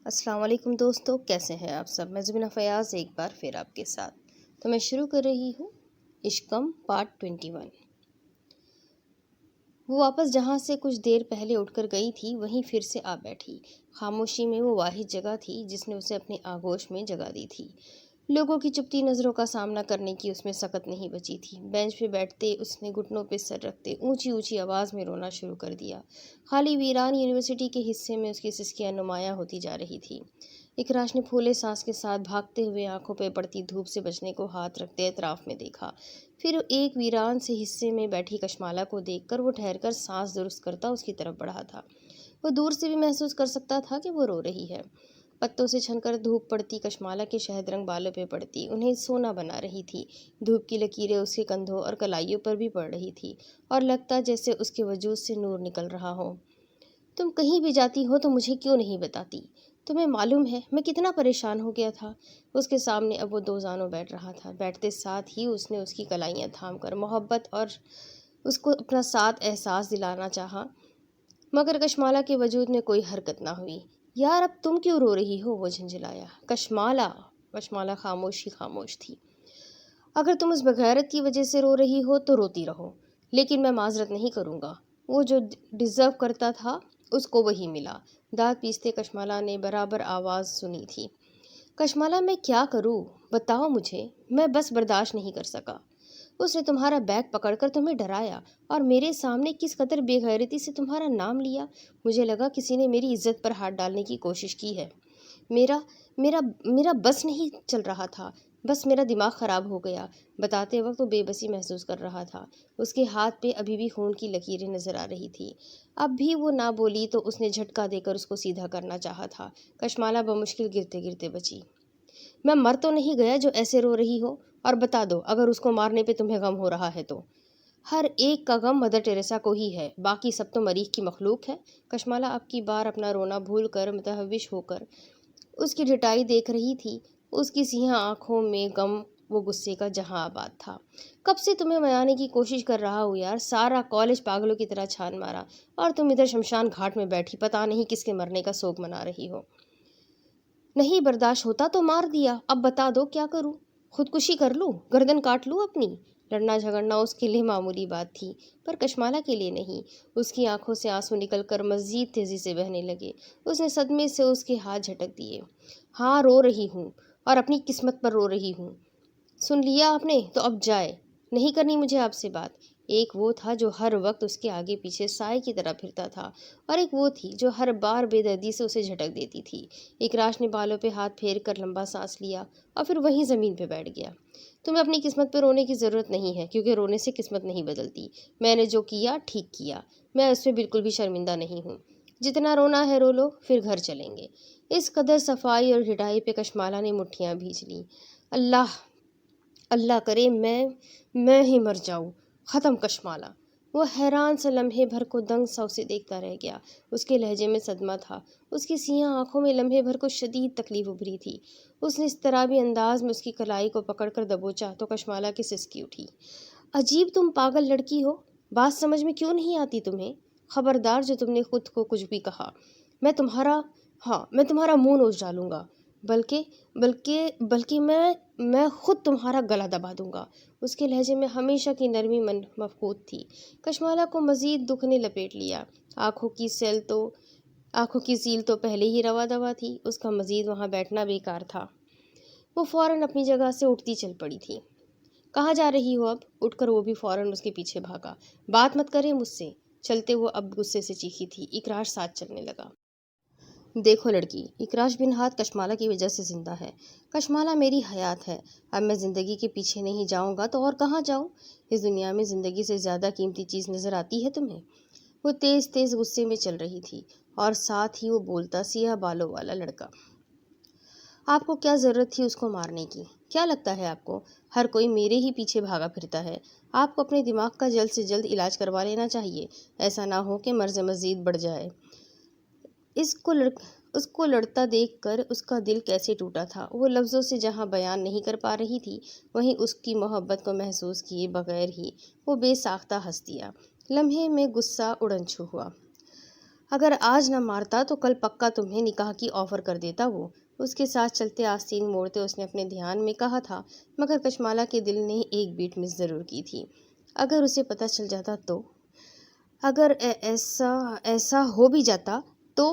السلام علیکم دوستو، کیسے ہیں آپ سب؟ میں زبینہ فیاض ایک بار پھر آپ کے ساتھ تو میں شروع کر رہی ہوں عشقم پارٹ 21۔ وہ واپس جہاں سے کچھ دیر پہلے اٹھ کر گئی تھی وہیں پھر سے آ بیٹھی۔ خاموشی میں وہ واحد جگہ تھی جس نے اسے اپنے آغوش میں جگہ دی تھی۔ لوگوں کی چپتی نظروں کا سامنا کرنے کی اس میں سکت نہیں بچی تھی۔ بینچ پہ بیٹھتے اس نے گھٹنوں پہ سر رکھتے اونچی اونچی آواز میں رونا شروع کر دیا۔ خالی ویران یونیورسٹی کے حصے میں اس کی سسکیاں نمایاں ہوتی جا رہی تھی۔ اکراش نے پھولے سانس کے ساتھ بھاگتے ہوئے آنکھوں پہ پڑتی دھوپ سے بچنے کو ہاتھ رکھتے اطراف میں دیکھا۔ پھر ایک ویران سے حصے میں بیٹھی کشمالا کو دیکھ کر وہ ٹھہر کر سانس درست کرتا اس کی طرف بڑھا تھا۔ وہ دور سے بھی محسوس کر سکتا تھا کہ وہ رو رہی ہے۔ پتوں سے چھن کر دھوپ پڑتی کشمالا کے شہد رنگ بالوں پہ پڑتی انہیں سونا بنا رہی تھی۔ دھوپ کی لکیریں اس کے کندھوں اور کلائیوں پر بھی پڑ رہی تھی اور لگتا جیسے اس کے وجود سے نور نکل رہا ہو۔ تم کہیں بھی جاتی ہو تو مجھے کیوں نہیں بتاتی؟ تمہیں معلوم ہے میں کتنا پریشان ہو گیا تھا۔ اس کے سامنے اب وہ دو زانوں بیٹھ رہا تھا۔ بیٹھتے ساتھ ہی اس نے اس کی کلائیاں تھام کر محبت اور اس کو اپنا ساتھ احساس دلانا چاہا، مگر کشمالا کے وجود میں کوئی حرکت نہ ہوئی۔ یار اب تم کیوں رو رہی ہو؟ وہ جھنجھلایا۔ کشمالا خاموش تھی۔ اگر تم اس بغیرت کی وجہ سے رو رہی ہو تو روتی رہو، لیکن میں معذرت نہیں کروں گا۔ وہ جو ڈیزرو کرتا تھا اس کو وہی ملا۔ دانت پیستے کشمالا نے برابر آواز سنی تھی۔ کشمالا میں کیا کروں؟ بتاؤ مجھے، میں بس برداشت نہیں کر سکا۔ اس نے تمہارا بیگ پکڑ کر تمہیں ڈرایا اور میرے سامنے کس قدر بے غیرتی سے تمہارا نام لیا۔ مجھے لگا کسی نے میری عزت پر ہاتھ ڈالنے کی کوشش کی ہے۔ میرا بس نہیں چل رہا تھا، بس میرا دماغ خراب ہو گیا۔ بتاتے وقت وہ بے بسی محسوس کر رہا تھا۔ اس کے ہاتھ پہ ابھی بھی خون کی لکیریں نظر آ رہی تھی۔ اب بھی وہ نہ بولی تو اس نے جھٹکا دے کر اس کو سیدھا کرنا چاہا تھا۔ کشمالا بمشکل گرتے گرتے بچی۔ میں مر تو نہیں گیا جو ایسے رو رہی ہو؟ اور بتا دو اگر اس کو مارنے پہ تمہیں غم ہو رہا ہے تو۔ ہر ایک کا غم مدر ٹیریسا کو ہی ہے، باقی سب تو مریخ کی مخلوق ہے۔ کشمالا اب کی بار اپنا رونا بھول کر متحوش ہو کر اس کی ڈٹائی دیکھ رہی تھی۔ اس کی سیاہ آنکھوں میں غم و غصے کا جہاں آباد تھا۔ کب سے تمہیں منانے کی کوشش کر رہا ہوں یار، سارا کالج پاگلوں کی طرح چھان مارا اور تم ادھر شمشان گھاٹ میں بیٹھی پتہ نہیں کس کے مرنے کا سوگ منا رہی ہو۔ نہیں برداشت ہوتا تو مار دیا، اب بتا دو کیا کروں؟ خودکشی کر لوں؟ گردن کاٹ لوں اپنی؟ لڑنا جھگڑنا اس کے لیے معمولی بات تھی، پر کشمالا کے لیے نہیں۔ اس کی آنکھوں سے آنسو نکل کر مزید تیزی سے بہنے لگے۔ اس نے صدمے سے اس کے ہاتھ جھٹک دیے۔ ہاں رو رہی ہوں اور اپنی قسمت پر رو رہی ہوں۔ سن لیا آپ نے تو اب جائے، نہیں کرنی مجھے آپ سے بات۔ ایک وہ تھا جو ہر وقت اس کے آگے پیچھے سائے کی طرح پھرتا تھا، اور ایک وہ تھی جو ہر بار بے دردی سے اسے جھٹک دیتی تھی۔ اکراش نے بالوں پہ ہاتھ پھیر کر لمبا سانس لیا اور پھر وہیں زمین پہ بیٹھ گیا۔ تمہیں اپنی قسمت پہ رونے کی ضرورت نہیں ہے، کیونکہ رونے سے قسمت نہیں بدلتی۔ میں نے جو کیا ٹھیک کیا، میں اس پہ بالکل بھی شرمندہ نہیں ہوں۔ جتنا رونا ہے رو لو، پھر گھر چلیں گے۔ اس قدر صفائی اور ڈھٹائی پہ کشمالا نے مٹھیاں بھیج لیں۔ اللہ کرے میں ہی مر جاؤں۔ ختم کشمالا۔ وہ حیران سا لمحے بھر کو دنگ سا اسے دیکھتا رہ گیا۔ اس کے لہجے میں صدمہ تھا۔ اس کی سیاہ آنکھوں میں لمحے بھر کو شدید تکلیف ابھری تھی۔ اس نے اس طرح بھی انداز میں اس کی کلائی کو پکڑ کر دبوچا تو کشمالا کی سسکی اٹھی۔ عجیب تم پاگل لڑکی ہو، بات سمجھ میں کیوں نہیں آتی تمہیں؟ خبردار جو تم نے خود کو کچھ بھی کہا، میں تمہارا منہ نوچ ڈالوں گا، بلکہ میں خود تمہارا گلا دبا دوں گا۔ اس کے لہجے میں ہمیشہ کی نرمی مفقود تھی۔ کشمالا کو مزید دکھ نے لپیٹ لیا۔ آنکھوں کی سیل تو پہلے ہی روا دوا تھی، اس کا مزید وہاں بیٹھنا بیکار تھا۔ وہ فوراً اپنی جگہ سے اٹھتی چل پڑی تھی۔ کہاں جا رہی ہو اب؟ اٹھ کر وہ بھی فوراً اس کے پیچھے بھاگا۔ بات مت کرے مجھ سے۔ چلتے وہ اب غصے سے چیخی تھی۔ اکراش ساتھ چلنے لگا۔ دیکھو لڑکی، اکراش بن ہاتھ کشمالا کی وجہ سے زندہ ہے۔ کشمالا میری حیات ہے۔ اب میں زندگی کے پیچھے نہیں جاؤں گا تو اور کہاں جاؤں؟ اس دنیا میں زندگی سے زیادہ قیمتی چیز نظر آتی ہے تمہیں؟ وہ تیز غصے میں چل رہی تھی، اور ساتھ ہی وہ بولتا سیاہ بالوں والا لڑکا۔ آپ کو کیا ضرورت تھی اس کو مارنے کی؟ کیا لگتا ہے آپ کو ہر کوئی میرے ہی پیچھے بھاگا پھرتا ہے؟ آپ کو اپنے دماغ کا جلد سے جلد علاج کروا لینا چاہیے، ایسا نہ ہو کہ مرض مزید بڑھ جائے۔ اس کو لڑتا دیکھ کر اس کا دل کیسے ٹوٹا تھا۔ وہ لفظوں سے جہاں بیان نہیں کر پا رہی تھی، وہیں اس کی محبت کو محسوس کیے بغیر ہی وہ بے ساختہ ہنس دیا۔ لمحے میں غصہ اڑن چھو ہوا۔ اگر آج نہ مارتا تو کل پکا تمہیں نکاح کی آفر کر دیتا وہ۔ اس کے ساتھ چلتے آستین موڑتے اس نے اپنے دھیان میں کہا تھا، مگر کشمالہ کے دل نے ایک بیٹ مس ضرور کی تھی۔ اگر اسے پتہ چل جاتا تو، اگر ایسا ہو بھی جاتا تو؟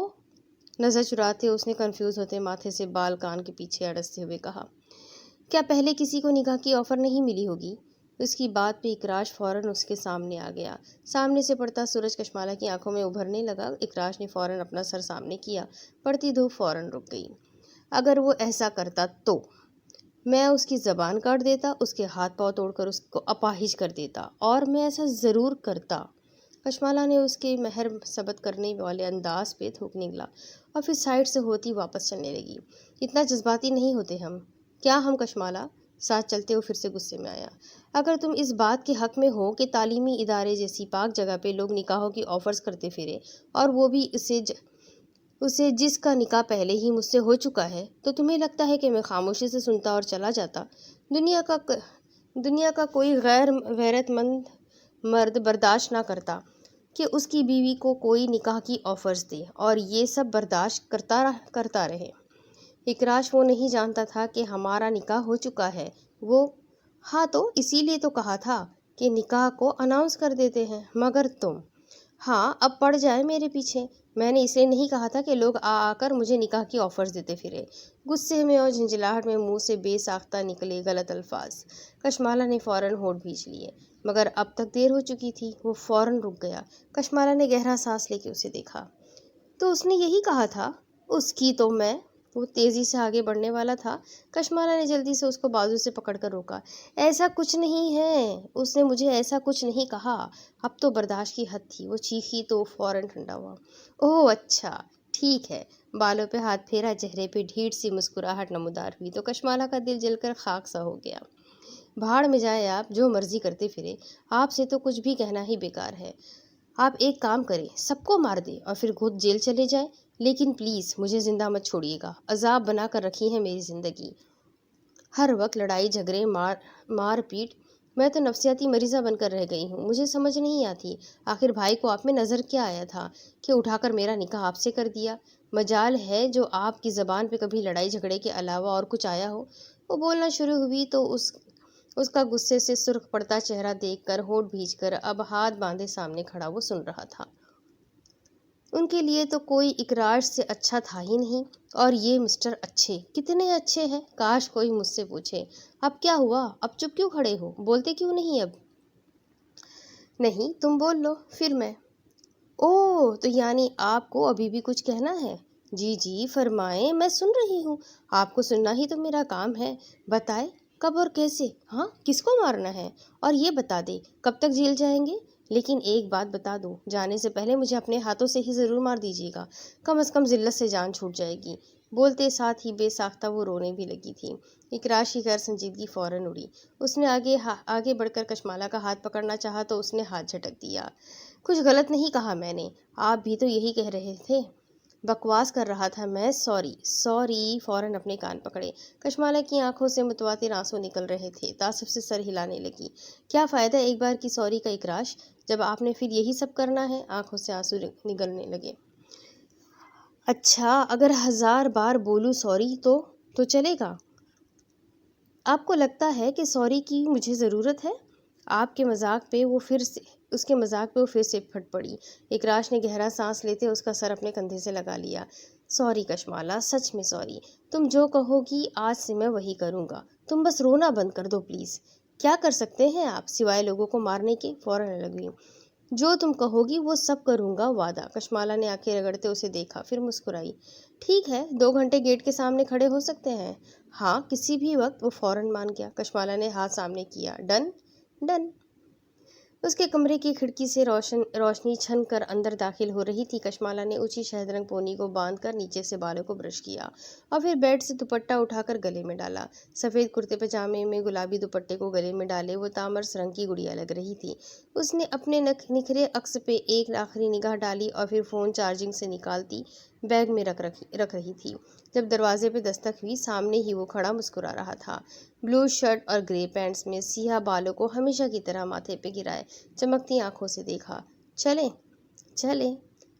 نظر چراتے اس نے کنفیوز ہوتے ماتھے سے بال کان کے پیچھے اڑستے ہوئے کہا، کیا پہلے کسی کو نکاح کی آفر نہیں ملی ہوگی؟ اس کی بات پہ اکراش فوراً اس کے سامنے آ گیا۔ سامنے سے پڑتا سورج کشمالہ کی آنکھوں میں ابھرنے لگا۔ اکراش نے فوراً اپنا سر سامنے کیا، پڑتی دھوپ فوراً رک گئی۔ اگر وہ ایسا کرتا تو میں اس کی زبان کاٹ دیتا، اس کے ہاتھ پاؤں توڑ کر اس کو اپاہج کر دیتا، اور میں ایسا ضرور کرتا۔ کشمالہ نے اس کے مہر ثبت کرنے والے انداز پہ تھوک نگلا اور پھر سائڈ سے ہوتی واپس چلنے لگی۔ اتنا جذباتی نہیں ہوتے ہم۔ کیا ہم کشمالہ؟ ساتھ چلتے ہوئے پھر سے غصے میں آیا۔ اگر تم اس بات کے حق میں ہو کہ تعلیمی ادارے جیسی پاک جگہ پہ لوگ نکاحوں کی آفرز کرتے پھرے، اور وہ بھی اسے جس کا نکاح پہلے ہی مجھ سے ہو چکا ہے، تو تمہیں لگتا ہے کہ میں خاموشی سے سنتا اور چلا جاتا؟ دنیا کا کوئی غیرت مند مرد برداشت نہ کرتا کہ اس کی بیوی کو کوئی نکاح کی آفرز دے اور یہ سب برداشت کرتا رہے۔ اکراش وہ نہیں جانتا تھا کہ ہمارا نکاح ہو چکا ہے؟ وہ ہاں، تو اسی لیے تو کہا تھا کہ نکاح کو اناؤنس کر دیتے ہیں، مگر تم ہاں اب پڑ جائے میرے پیچھے۔ میں نے اس لیے نہیں کہا تھا کہ لوگ آ کر مجھے نکاح کی آفرز دیتے پھرے۔ غصے میں اور جھنجھلاہٹ میں منہ سے بے ساختہ نکلے غلط الفاظ۔ کشمالہ نے فوراً ہونٹ بھینچ لیے، مگر اب تک دیر ہو چکی تھی۔ وہ فوراً رک گیا۔ کشمالہ نے گہرا سانس لے کے اسے دیکھا۔ تو اس نے یہی کہا تھا؟ اس کی تو میں… وہ تیزی سے آگے بڑھنے والا تھا۔ کشمالہ نے جلدی سے اس کو بازو سے پکڑ کر روکا۔ ایسا کچھ نہیں ہے، اس نے مجھے ایسا کچھ نہیں کہا۔ اب تو برداشت کی حد تھی۔ وہ چیخی تو فوراً ٹھنڈا ہوا۔ اوہ اچھا ٹھیک ہے۔ بالوں پہ ہاتھ پھیرا، چہرے پہ ڈھیٹ سی مسکراہٹ نمودار ہوئی تو کشمالہ کا دل جل کر خاک سا ہو گیا۔ بھاڑ میں جائے آپ، جو مرضی کرتے پھرے، آپ سے تو کچھ بھی کہنا ہی بیکار ہے۔ آپ ایک کام کریں، سب کو مار دیں اور پھر خود جیل چلے جائیں، لیکن پلیز مجھے زندہ مت چھوڑیے گا۔ عذاب بنا کر رکھی ہے میری زندگی، ہر وقت لڑائی جھگڑے مار پیٹ۔ میں تو نفسیاتی مریضہ بن کر رہ گئی ہوں۔ مجھے سمجھ نہیں آتی آخر بھائی کو آپ میں نظر کیا آیا تھا کہ اٹھا کر میرا نکاح آپ سے کر دیا؟ مجال ہے جو آپ کی زبان پہ کبھی لڑائی جھگڑے کے علاوہ اور کچھ آیا ہو؟ وہ بولنا شروع ہوئی تو اس کا غصے سے سرخ پڑتا چہرہ دیکھ کر ہونٹ بھینچ کر اب ہاتھ باندھے سامنے کھڑا وہ سن رہا تھا۔ ان کے لیے تو کوئی اکراش سے اچھا تھا ہی نہیں، اور یہ مسٹر اچھے کتنے اچھے ہیں، کاش کوئی مجھ سے پوچھے۔ اب کیا ہوا؟ اب چپ کیوں کھڑے ہو؟ بولتے کیوں نہیں اب؟ نہیں تم بول لو، پھر میں۔ اوہ، تو یعنی آپ کو ابھی بھی کچھ کہنا ہے؟ جی جی فرمائیں، میں سن رہی ہوں۔ آپ کو سننا ہی تو میرا کام ہے۔ بتائیں کب اور کیسے؟ ہاں، کس کو مارنا ہے؟ اور یہ بتا دیں کب تک جیل جائیں گے؟ لیکن ایک بات بتا دوں، جانے سے پہلے مجھے اپنے ہاتھوں سے ہی ضرور مار دیجیے گا، کم از کم ذلت سے جان چھوٹ جائے گی۔ بولتے ساتھ ہی بے ساختہ وہ رونے بھی لگی تھی۔ اکراش کی غیر سنجیدگی فوراً اڑی۔ اس نے آگے بڑھ کر کشمالہ کا ہاتھ پکڑنا چاہا تو اس نے ہاتھ جھٹک دیا۔ کچھ غلط نہیں کہا میں نے، آپ بھی تو یہی کہہ رہے تھے۔ بکواس کر رہا تھا میں، سوری۔ فوراً اپنے کان پکڑے۔ کشمالہ کی آنکھوں سے متواتر آنسو نکل رہے تھے۔ تعصب سے سر ہلانے لگی۔ کیا فائدہ ایک بار کی سوری کا اکراش، جب آپ نے پھر یہی سب کرنا ہے؟ آنکھوں سے آنسو نگلنے لگے۔ اچھا، اگر 1000 بار بولوں سوری تو چلے گا؟ آپ کو لگتا ہے کہ سوری کی مجھے ضرورت ہے؟ اس کے مذاق پہ وہ پھر سے پھٹ پڑی۔ اکراش نے گہرا سانس لیتے اس کا سر اپنے کندھے سے لگا لیا۔ سوری کشمالہ، سچ میں سوری۔ تم جو کہو گی آج سے میں وہی کروں گا۔ تم بس رونا بند کر دو پلیز۔ کیا کر سکتے ہیں آپ سوائے لوگوں کو مارنے کے؟ فوراً لگی۔ جو تم کہو گی وہ سب کروں گا، وعدہ۔ کشمالہ نے آنکھیں رگڑتے اسے دیکھا، پھر مسکرائی۔ ٹھیک ہے، 2 گھنٹے گیٹ کے سامنے کھڑے ہو سکتے ہیں؟ ہاں، کسی بھی وقت۔ وہ فوراً مان گیا۔ کشمالہ نے ہاتھ سامنے کیا۔ ڈن؟ ڈن۔ اس کے کمرے کی کھڑکی سے روشنی چھن کر اندر داخل ہو رہی تھی۔ کشمالہ نے اونچی شہد رنگ پونی کو باندھ کر نیچے سے بالوں کو برش کیا اور پھر بیڈ سے دوپٹہ اٹھا کر گلے میں ڈالا۔ سفید کرتے پاجامے میں گلابی دوپٹے کو گلے میں ڈالے وہ تامرس رنگ کی گڑیا لگ رہی تھی۔ اس نے اپنے نکھرے عکس پہ ایک آخری نگاہ ڈالی اور پھر فون چارجنگ سے نکالتی بیگ میں رکھ رہی تھی۔ جب دروازے پہ دستک ہوئی، سامنے ہی وہ کھڑا مسکرا رہا تھا۔ بلو شرٹ اور گرے پینٹس میں، سیاہ بالوں کو ہمیشہ کی طرح ماتھے پہ گرائے، چمکتی آنکھوں سے دیکھا۔ چلیں؟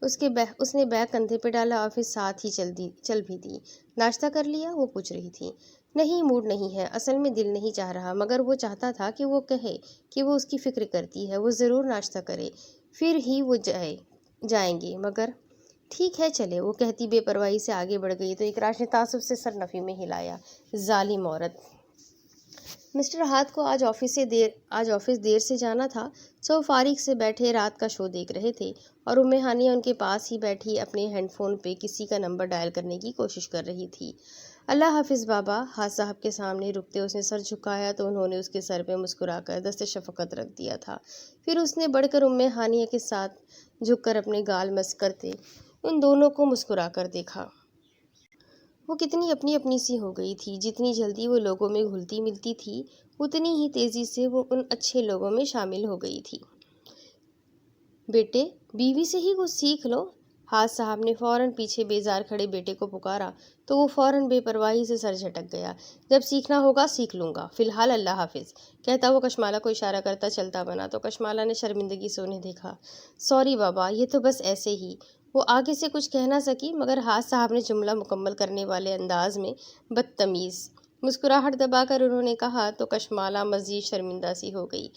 اس نے بیگ کندھے پہ ڈالا اور پھر ساتھ ہی چل بھی دی۔ ناشتہ کر لیا؟ وہ پوچھ رہی تھی۔ نہیں، موڈ نہیں ہے، اصل میں دل نہیں چاہ رہا، مگر وہ چاہتا تھا کہ وہ کہے کہ وہ اس کی فکر کرتی ہے، وہ ضرور ناشتہ کرے، پھر ہی وہ جائیں گے، مگر ٹھیک ہے چلے، وہ کہتی بے پرواہی سے آگے بڑھ گئی تو اکراش نے تعصب سے سر نفی میں ہلایا۔ ظالم عورت! مسٹر ہاتھ کو آج آفس دیر سے جانا تھا، سو وہ فارغ سے بیٹھے رات کا شو دیکھ رہے تھے اور ہانیہ ان کے پاس ہی بیٹھی اپنے ہینڈ فون پہ کسی کا نمبر ڈائل کرنے کی کوشش کر رہی تھی۔ اللہ حافظ بابا۔ ہاتھ صاحب کے سامنے رکتے اس نے سر جھکایا تو انہوں نے اس کے سر پہ مسکرا کر دست شفقت رکھ دیا تھا۔ پھر اس نے بڑھ کر ہانیہ کے ساتھ جھک کر اپنے گال مس کرتے ان دونوں کو مسکرا کر دیکھا۔ وہ کتنی اپنی سی ہو گئی تھی، جتنی جلدی وہ لوگوں میں گھلتی ملتی تھی اتنی ہی تیزی سے وہ ان اچھے لوگوں میں شامل ہو گئی تھی۔ بیٹے، بیوی سے ہی کچھ سیکھ لو۔ ہاتھ صاحب نے فوراً پیچھے بیزار کھڑے بیٹے کو پکارا تو وہ فوراً بے پرواہی سے سر جھٹک گیا۔ جب سیکھنا ہوگا سیکھ لوں گا، فی الحال اللہ حافظ، کہتا وہ کشمالہ کو اشارہ کرتا چلتا بنا تو کشمالہ نے شرمندگی سے انہیں دیکھا۔ سوری بابا، یہ تو بس ایسے ہی۔ وہ آگے سے کچھ کہہ نہ سکی مگر ہاتھ صاحب نے جملہ مکمل کرنے والے انداز میں بدتمیز مسکراہٹ دبا کر انہوں نے کہا تو کشمالہ مزید شرمندہ سی ہو گئی،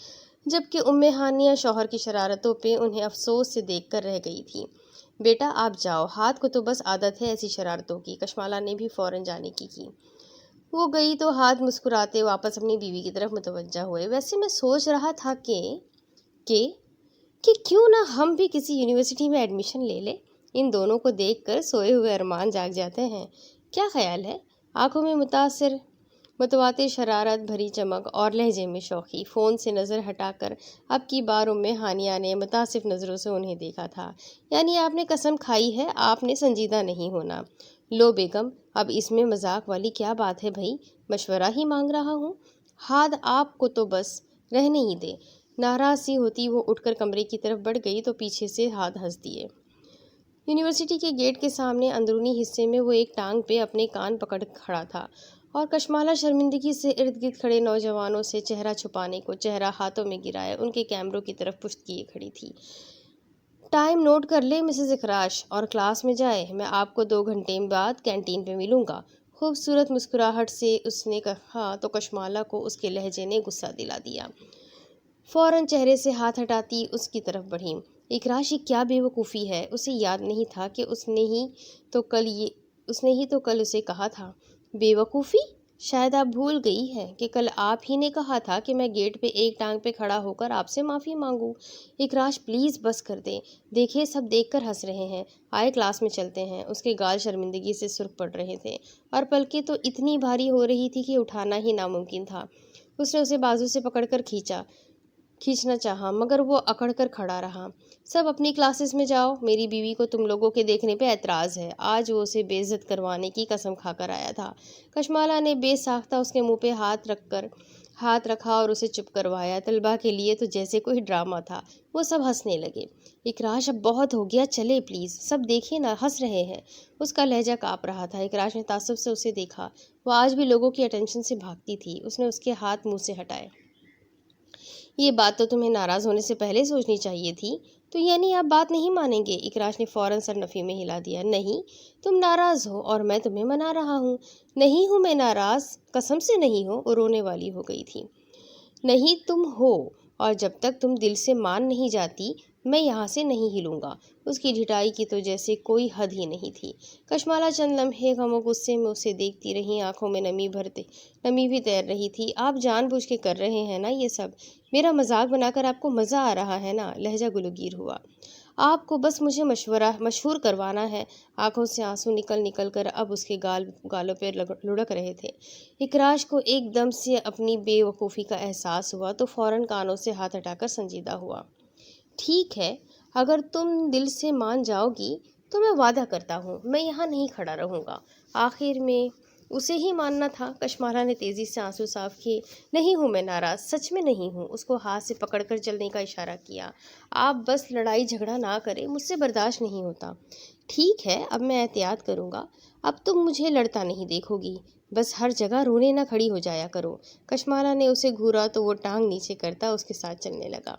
جبکہ ہانیہ شوہر کی شرارتوں پہ انہیں افسوس سے دیکھ کر رہ گئی تھی۔ بیٹا آپ جاؤ، ہاتھ کو تو بس عادت ہے ایسی شرارتوں کی۔ کشمالہ نے بھی فوراً جانے کی وہ گئی تو ہاتھ مسکراتے واپس اپنی بیوی کی طرف متوجہ ہوئے۔ ویسے میں سوچ رہا تھا کہ کیوں نہ ہم بھی کسی یونیورسٹی میں ایڈمیشن لے لیں، ان دونوں کو دیکھ کر سوئے ہوئے ارمان جاگ جاتے ہیں، کیا خیال ہے؟ آنکھوں میں متواتر شرارت بھری چمک اور لہجے میں شوخی۔ فون سے نظر ہٹا کر اب کی بار ہانیہ نے متاسف نظروں سے انہیں دیکھا تھا۔ یعنی آپ نے قسم کھائی ہے آپ نے سنجیدہ نہیں ہونا؟ لو بیگم، اب اس میں مذاق والی کیا بات ہے بھائی، مشورہ ہی مانگ رہا ہوں۔ ہاتھ آپ کو تو بس رہنے ہی دے۔ ناراض سی ہوتی وہ اٹھ کر کمرے کی طرف بڑھ گئی تو پیچھے سے ہاتھ ہنس دیے۔ یونیورسٹی کے گیٹ کے سامنے اندرونی حصے میں وہ ایک ٹانگ پہ اپنے کان پکڑ کھڑا تھا اور کشمالہ شرمندگی سے ارد گرد کھڑے نوجوانوں سے چہرہ چھپانے کو چہرہ ہاتھوں میں گرائے ان کے کیمروں کی طرف پشت کیے کھڑی تھی۔ ٹائم نوٹ کر لے مسز اکراش اور کلاس میں جائے، میں آپ کو 2 گھنٹے بعد کینٹین پہ ملوں گا۔ خوبصورت مسکراہٹ سے اس نے کہا تو کشمالہ کو اس کے لہجے نے غصہ دلا دیا۔ فوراً چہرے سے ہاتھ ہٹاتی اس کی طرف بڑھی۔ اکراش یہ کیا بے وقوفی ہے، اسے یاد نہیں تھا کہ اس نے ہی تو کل اسے کہا تھا۔ بے وقوفی؟ شاید آپ بھول گئی ہے کہ کل آپ ہی نے کہا تھا کہ میں گیٹ پہ ایک ٹانگ پہ کھڑا ہو کر آپ سے معافی مانگوں۔ اکراش پلیز بس کر دیں، دیکھیں سب دیکھ کر ہنس رہے ہیں، آئے کلاس میں چلتے ہیں۔ اس کے گال شرمندگی سے سرخ پڑ رہے تھے اور پلکیں تو اتنی بھاری ہو رہی تھی کہ اٹھانا ہی ناممکن تھا۔ اس نے اسے بازو سے پکڑ کر کھینچنا چاہا مگر وہ اکڑ کر کھڑا رہا۔ سب اپنی کلاسز میں جاؤ، میری بیوی کو تم لوگوں کے دیکھنے پہ اعتراض ہے، آج وہ اسے بے عزت کروانے کی قسم کھا کر آیا تھا۔ کشمالہ نے بے ساختہ اس کے منہ پہ ہاتھ رکھا اور اسے چپ کروایا۔ طلبہ کے لیے تو جیسے کوئی ڈرامہ تھا۔ وہ سب ہنسنے لگے۔ اکراش اب بہت ہو گیا، چلے پلیز، سب دیکھیں نا ہنس رہے ہیں۔ اس کا لہجہ کانپ رہا تھا۔ اکراش نے تعصب سے اسے دیکھا، وہ آج بھی لوگوں کی اٹینشن سے بھاگتی تھی۔ اس نے اس کے ہاتھ منہ سے ہٹائے۔ یہ بات تو تمہیں ناراض ہونے سے پہلے سوچنی چاہیے تھی۔ تو یعنی آپ بات نہیں مانیں گے؟ اکراش نے فوراً سر نفی میں ہلا دیا۔ نہیں، تم ناراض ہو اور میں تمہیں منا رہا ہوں۔ نہیں ہوں میں ناراض، قسم سے نہیں ہو۔ وہ رونے والی ہو گئی تھی۔ نہیں تم ہو، اور جب تک تم دل سے مان نہیں جاتی میں یہاں سے نہیں ہلوں گا۔ اس کی ڈھٹائی کی تو جیسے کوئی حد ہی نہیں تھی۔ کشمالہ چند لمحے غم و غصے میں اسے دیکھتی رہی، آنکھوں میں نمی بھی تیر رہی تھی۔ آپ جان بوجھ کے کر رہے ہیں نا یہ سب؟ میرا مذاق بنا کر آپ کو مزہ آ رہا ہے نا؟ لہجہ گلوگیر ہوا۔ آپ کو بس مجھے مشہور کروانا ہے۔ آنکھوں سے آنسو نکل کر اب اس کے گالوں پہ لڑک رہے تھے۔ اکراش کو ایک دم سے اپنی بے وقوفی کا احساس ہوا تو فوراً کانوں سے ہاتھ ہٹا کر سنجیدہ ہوا۔ ٹھیک ہے، اگر تم دل سے مان جاؤ گی تو میں وعدہ کرتا ہوں میں یہاں نہیں کھڑا رہوں گا۔ آخر میں اسے ہی ماننا تھا۔ کشمالہ نے تیزی سے آنسو صاف کیے۔ نہیں ہوں میں ناراض، سچ میں نہیں ہوں۔ اس کو ہاتھ سے پکڑ کر چلنے کا اشارہ کیا۔ آپ بس لڑائی جھگڑا نہ کریں، مجھ سے برداشت نہیں ہوتا۔ ٹھیک ہے، اب میں احتیاط کروں گا، اب تم مجھے لڑتا نہیں دیکھو گی، بس ہر جگہ رونے نہ کھڑی ہو جایا کرو۔ کشمالہ نے اسے گھورا تو وہ ٹانگ نیچے کرتا اس کے ساتھ چلنے لگا۔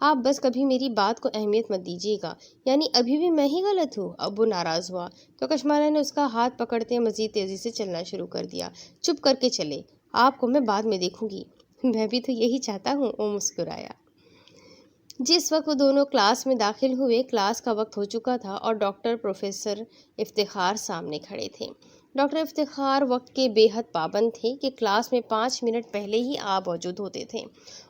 آپ بس کبھی میری بات کو اہمیت مت دیجیے گا، یعنی ابھی بھی میں ہی غلط ہوں؟ اب وہ ناراض ہوا تو کشمالا نے اس کا ہاتھ پکڑتے مزید تیزی سے چلنا شروع کر دیا۔ چپ کر کے چلے، آپ کو میں بعد میں دیکھوں گی۔ میں بھی تو یہی چاہتا ہوں، وہ مسکرایا۔ جس وقت وہ دونوں کلاس میں داخل ہوئے، کلاس کا وقت ہو چکا تھا اور ڈاکٹر پروفیسر افتخار سامنے کھڑے تھے۔ ڈاکٹر افتخار وقت کے بے حد پابند تھے کہ کلاس میں 5 منٹ پہلے ہی موجود ہوتے تھے،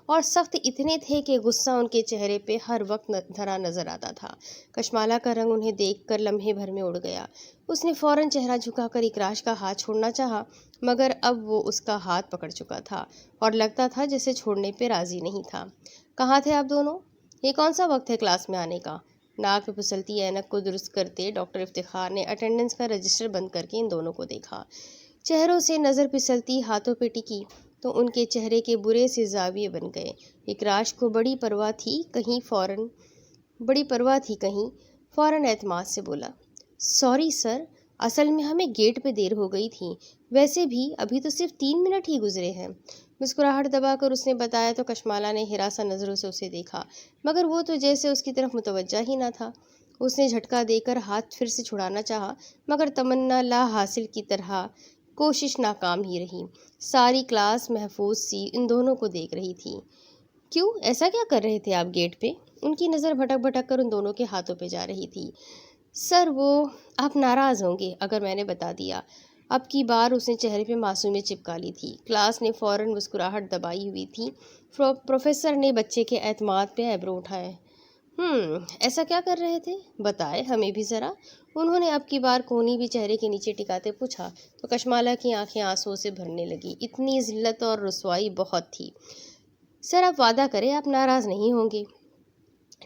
اور سخت اتنے تھے کہ غصہ ان کے چہرے پہ ہر وقت دھرا نظر آتا تھا۔ کشمالا کا رنگ انہیں دیکھ کر لمحے بھر میں اڑ گیا۔ اس نے فوراً چہرہ جھکا کر اکراش کا ہاتھ چھوڑنا چاہا، مگر اب وہ اس کا ہاتھ پکڑ چکا تھا اور لگتا تھا جیسے چھوڑنے پہ راضی نہیں تھا۔ کہاں تھے آپ دونوں؟ یہ کون سا وقت ہے کلاس میں آنے کا؟ ناک پہ پھسلتی اینک کو درست کرتے ڈاکٹر افتخار نے اٹینڈنس کا رجسٹر بند کر کے ان دونوں کو دیکھا۔ چہروں سے نظر پھسلتی ہاتھوں پہ ٹکی تو ان کے چہرے کے برے سے زاویے بن گئے۔ اکراش کو بڑی پرواہ تھی کہیں فوراً اعتماد سے بولا، سوری سر، اصل میں ہمیں گیٹ پہ دیر ہو گئی تھی، ویسے بھی ابھی تو صرف 3 منٹ ہی گزرے ہیں۔ مسکراہٹ دبا کر اس نے بتایا تو کشمالا نے ہراساں نظروں سے اسے دیکھا، مگر وہ تو جیسے اس کی طرف متوجہ ہی نہ تھا۔ اس نے جھٹکا دے کر ہاتھ پھر سے چھڑانا چاہا، مگر تمنا لا حاصل کی طرح کوشش ناکام ہی رہی۔ ساری کلاس محفوظ سی ان دونوں کو دیکھ رہی تھی۔ کیوں، ایسا کیا کر رہے تھے آپ گیٹ پہ؟ ان کی نظر بھٹک بھٹک کر ان دونوں کے ہاتھوں پہ جا رہی تھی۔ سر وہ، آپ ناراض ہوں گے اگر میں نے بتا دیا۔ اب کی بار اس نے چہرے پہ معصومیت چپکا لی تھی۔ کلاس نے فوراً مسکراہٹ دبائی ہوئی تھی۔ پروفیسر نے بچے کے اعتماد پہ ایبرو اٹھائے۔ ایسا کیا کر رہے تھے؟ بتائے ہمیں بھی ذرا۔ انہوں نے اب کی بار کونی بھی چہرے کے نیچے ٹکاتے پوچھا تو کشمالا کی آنکھیں آنسوؤں سے بھرنے لگی۔ اتنی ذلت اور رسوائی بہت تھی۔ سر آپ وعدہ کریں آپ ناراض نہیں ہوں گے؟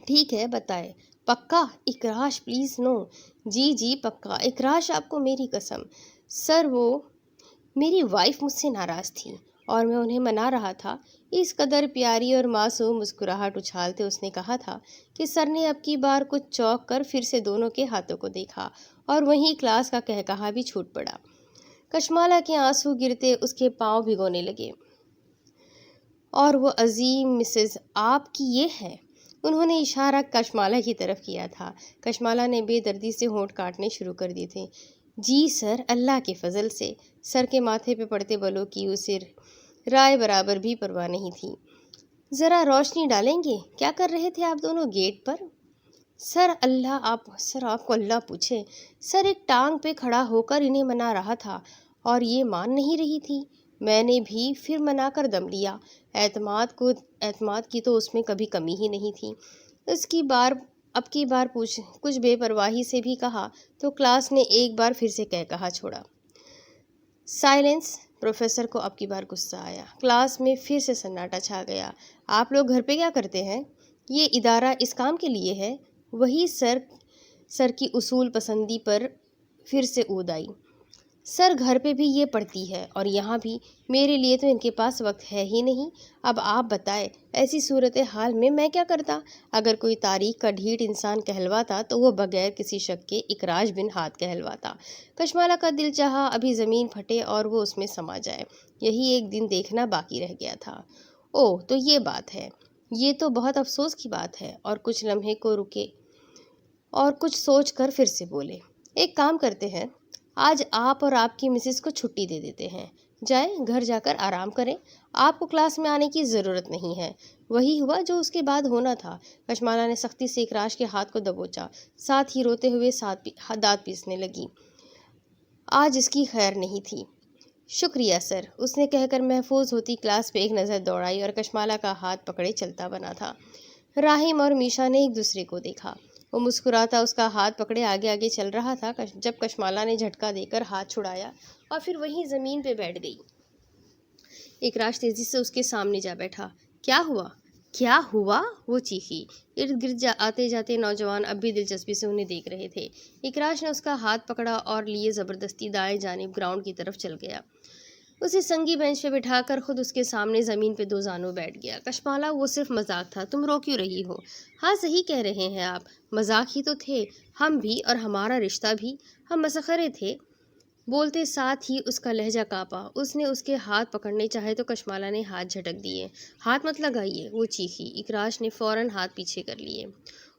ٹھیک ہے بتائے، پکا؟ اکراش پلیز نو۔ جی پکا اکراش، آپ کو میری قسم۔ سر وہ، میری وائف مجھ سے ناراض تھی اور میں انہیں منا رہا تھا۔ اس قدر پیاری اور معصوم مسکراہٹ اچھالتے اس نے کہا تھا کہ سر نے اب کی بار کچھ چونک کر پھر سے دونوں کے ہاتھوں کو دیکھا اور وہیں کلاس کا کہکہا بھی چھوٹ پڑا۔ کشمالا کے آنسو گرتے اس کے پاؤں بھگونے لگے۔ اور وہ عظیم مسز آپ کی یہ ہے؟ انہوں نے اشارہ کشمالا کی طرف کیا تھا۔ کشمالا نے بے دردی سے ہونٹ کاٹنے شروع کر دیے تھے۔ جی سر، اللہ کے فضل سے۔ سر کے ماتھے پہ پڑتے بلوں کی اسے رائے برابر بھی پرواہ نہیں تھی۔ ذرا روشنی ڈالیں گے، کیا کر رہے تھے آپ دونوں گیٹ پر؟ سر آپ کو اللہ پوچھے۔ سر ایک ٹانگ پہ کھڑا ہو کر انہیں منا رہا تھا اور یہ مان نہیں رہی تھی۔ میں نے بھی پھر منا کر دم لیا۔ اعتماد کی تو اس میں کبھی کمی ہی نہیں تھی۔ اب کی بار کچھ بے پرواہی سے بھی کہا تو کلاس نے ایک بار پھر سے کہا چھوڑا۔ سائلنس۔ پروفیسر کو اب کی بار غصہ آیا۔ کلاس میں پھر سے سناٹا چھا گیا۔ آپ لوگ گھر پہ کیا کرتے ہیں؟ یہ ادارہ اس کام کے لیے ہے؟ وہی سر کی اصول پسندی پر پھر سے اود آئی۔ سر گھر پہ بھی یہ پڑھتی ہے اور یہاں بھی۔ میرے لیے تو ان کے پاس وقت ہے ہی نہیں۔ اب آپ بتائیں، ایسی صورتحال میں میں کیا کرتا؟ اگر کوئی تاریخ کا ڈھیٹ انسان کہلواتا تو وہ بغیر کسی شک کے اکراش بن ہاتھ کہلواتا۔ کشمالا کا دل چاہا ابھی زمین پھٹے اور وہ اس میں سما جائے۔ یہی ایک دن دیکھنا باقی رہ گیا تھا۔ اوہ تو یہ بات ہے، یہ تو بہت افسوس کی بات ہے۔ اور کچھ لمحے کو رکے اور کچھ سوچ کر پھر سے بولے، ایک کام کرتے ہیں، آج آپ اور آپ کی مسز کو چھٹی دے دیتے ہیں۔ جائیں گھر جا کر آرام کریں، آپ کو کلاس میں آنے کی ضرورت نہیں ہے۔ وہی ہوا جو اس کے بعد ہونا تھا۔ کشمالا نے سختی سے اکراش کے ہاتھ کو دبوچا، ساتھ ہی روتے ہوئے دانت پیسنے لگی۔ آج اس کی خیر نہیں تھی۔ شکریہ سر، اس نے کہہ کر محفوظ ہوتی کلاس پہ ایک نظر دوڑائی اور کشمالا کا ہاتھ پکڑے چلتا بنا تھا۔ راہیم اور میشا نے ایک دوسرے کو دیکھا۔ وہ مسکراتا اس کا ہاتھ پکڑے آگے آگے چل رہا تھا جب کشمالا نے جھٹکا دے کر ہاتھ چھڑایا اور پھر وہیں زمین پہ بیٹھ گئی۔ اکراش تیزی سے اس کے سامنے جا بیٹھا۔ کیا ہوا؟ وہ چیخی۔ ارد گرد آتے جاتے نوجوان اب بھی دلچسپی سے انہیں دیکھ رہے تھے۔ اکراش نے اس کا ہاتھ پکڑا اور لیے زبردستی دائیں جانب گراؤنڈ کی طرف چل گیا۔ اسے سنگی بینچ پہ بٹھا کر خود اس کے سامنے زمین پہ 2 زانوں بیٹھ گیا۔ کشمالا وہ صرف مذاق تھا، تم رو کیوں رہی ہو؟ ہاں صحیح کہہ رہے ہیں آپ، مذاق ہی تو تھے، ہم بھی اور ہمارا رشتہ بھی، ہم مسخرے تھے۔ بولتے ساتھ ہی اس کا لہجہ کانپا۔ اس نے اس کے ہاتھ پکڑنے چاہے تو کشمالہ نے ہاتھ جھٹک دیے۔ ہاتھ مت لگائیے، وہ چیخی۔ اکراش نے فوراً ہاتھ پیچھے کر لیے۔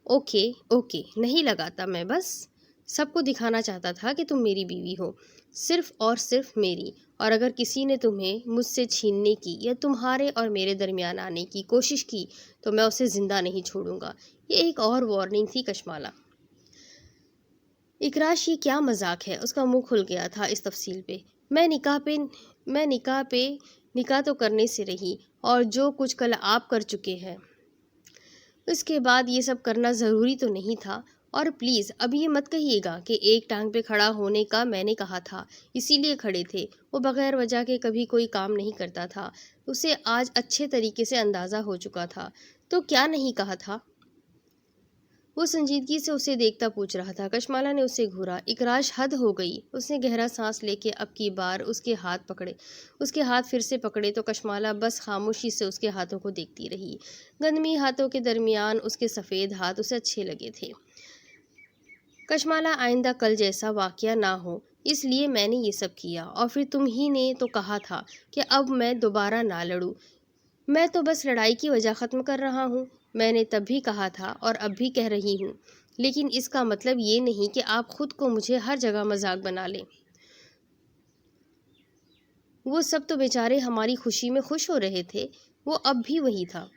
اوکے اوکے، نہیں لگاتا، میں بس سب کو دکھانا چاہتا تھا کہ تم میری بیوی ہو، صرف اور صرف میری، اور اگر کسی نے تمہیں مجھ سے چھیننے کی یا تمہارے اور میرے درمیان آنے کی کوشش کی تو میں اسے زندہ نہیں چھوڑوں گا۔ یہ ایک اور وارننگ تھی کشمالہ۔ اکراش یہ کیا مذاق ہے؟ اس کا منہ کھل گیا تھا اس تفصیل پہ۔ میں نکاح تو کرنے سے رہی، اور جو کچھ کل آپ کر چکے ہیں اس کے بعد یہ سب کرنا ضروری تو نہیں تھا۔ اور پلیز اب یہ مت کہیے گا کہ ایک ٹانگ پہ کھڑا ہونے کا میں نے کہا تھا، اسی لیے کھڑے تھے۔ وہ بغیر وجہ کے کبھی کوئی کام نہیں کرتا تھا، اسے آج اچھے طریقے سے اندازہ ہو چکا تھا۔ تو کیا نہیں کہا تھا؟ وہ سنجیدگی سے اسے دیکھتا پوچھ رہا تھا۔ کشمالہ نے اسے گھورا۔ اکراش، حد ہو گئی۔ اس نے گہرا سانس لے کے اب کی بار اس کے ہاتھ پھر سے پکڑے تو کشمالہ بس خاموشی سے اس کے ہاتھوں کو دیکھتی رہی۔ گندمی ہاتھوں کے درمیان اس کے سفید ہاتھ اسے اچھے لگے تھے۔ کشمالہ، آئندہ کل جیسا واقعہ نہ ہو اس لیے میں نے یہ سب کیا، اور پھر تم ہی نے تو کہا تھا کہ اب میں دوبارہ نہ لڑوں۔ میں تو بس لڑائی کی وجہ ختم کر رہا ہوں۔ میں نے تب بھی کہا تھا اور اب بھی کہہ رہی ہوں، لیکن اس کا مطلب یہ نہیں کہ آپ خود کو مجھے ہر جگہ مذاق بنا لیں۔ وہ سب تو بیچارے ہماری خوشی میں خوش ہو رہے تھے۔ وہ اب بھی وہی تھا۔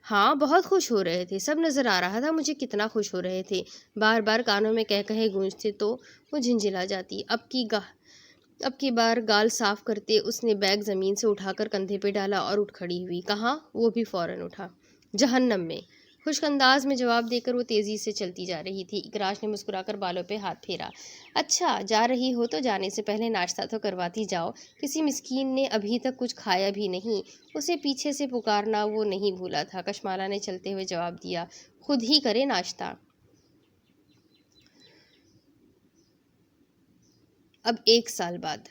ہاں، بہت خوش ہو رہے تھے، سب نظر آ رہا تھا مجھے کتنا خوش ہو رہے تھے۔ بار بار کانوں میں کہے گونجتے تو وہ جھنجھلا جاتی۔ اب کی بار گال صاف کرتے اس نے بیگ زمین سے اٹھا کر کندھے پہ ڈالا اور اٹھ کھڑی ہوئی۔ کہاں؟ وہ بھی فوراً اٹھا۔ جہنم میں، خشک انداز میں جواب دے کر وہ تیزی سے چلتی جا رہی تھی۔ اکراش نے مسکرا کر بالوں پہ ہاتھ پھیرا۔ اچھا، جا رہی ہو تو جانے سے پہلے ناشتہ تو کرواتی جاؤ، کسی مسکین نے ابھی تک کچھ کھایا بھی نہیں۔ اسے پیچھے سے پکارنا وہ نہیں بھولا تھا۔ کشمالہ نے چلتے ہوئے جواب دیا، خود ہی کرے ناشتہ۔ اب 1 سال بعد